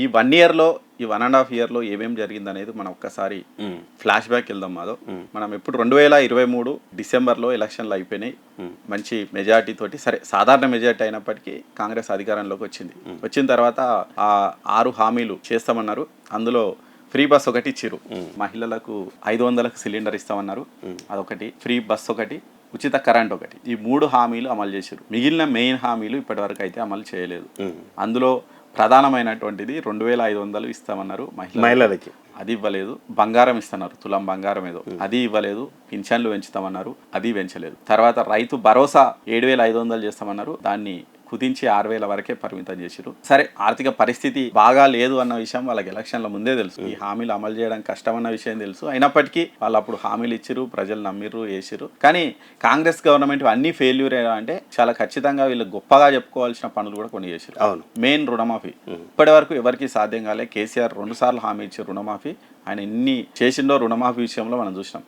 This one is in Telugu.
ఈ 1 ఇయర్లో ఈ 1.5 ఇయర్లో ఏమేమి జరిగింది అనేది మనం ఒక్కసారి ఫ్లాష్ బ్యాక్ వెళ్దాం మాధవ్. మనం ఎప్పుడు 2023 డిసెంబర్లో ఎలక్షన్లు అయిపోయినాయి. మంచి మెజార్టీ తోటి, సరే సాధారణ మెజార్టీ అయినప్పటికీ కాంగ్రెస్ అధికారంలోకి వచ్చింది. వచ్చిన తర్వాత ఆ 6 హామీలు చేస్తామన్నారు. అందులో ఫ్రీ బస్ ఒకటి ఇచ్చిర్రు, మహిళలకు 500లకు సిలిండర్ ఇస్తామన్నారు, అదొకటి. ఫ్రీ బస్ ఒకటి, ఉచిత కరెంట్ ఒకటి. ఈ 3 హామీలు అమలు చేశారు. మిగిలిన మెయిన్ హామీలు ఇప్పటివరకు అయితే అమలు చేయలేదు. అందులో ప్రధానమైనటువంటిది 2500 ఇస్తామన్నారు మహిళలకి, అది ఇవ్వలేదు. బంగారం ఇస్తున్నారు, తులం బంగారం ఏదో, అది ఇవ్వలేదు. పింఛన్లు పెంచుతామన్నారు, అది పెంచలేదు. తర్వాత రైతు భరోసా 7500 చేస్తామన్నారు, దాన్ని కుదించి 6000 వరకే పరిమితం చేసిరు. సరే, ఆర్థిక పరిస్థితి బాగా లేదు అన్న విషయం వాళ్ళకి ఎలక్షన్ల ముందే తెలుసు. ఈ హామీలు అమలు చేయడం కష్టం అన్న విషయం తెలుసు. అయినప్పటికీ వాళ్ళు అప్పుడు హామీలు ఇచ్చిరు, ప్రజలు నమ్మిర్రు, వేసిరు. కానీ కాంగ్రెస్ గవర్నమెంట్ అన్ని ఫెయిల్యూర్ అంటే చాలా ఖచ్చితంగా వీళ్ళు గొప్పగా చెప్పుకోవాల్సిన పనులు కూడా కొన్ని చేసిరు. అవును, మెయిన్ రుణమాఫీ ఇప్పటి వరకు ఎవరికి సాధ్యం కాలే. కేసీఆర్ 2 సార్లు హామీ ఇచ్చారు రుణమాఫీ. ఆయన ఎన్ని చేసిండో రుణమాఫీ విషయంలో మనం చూసినాం.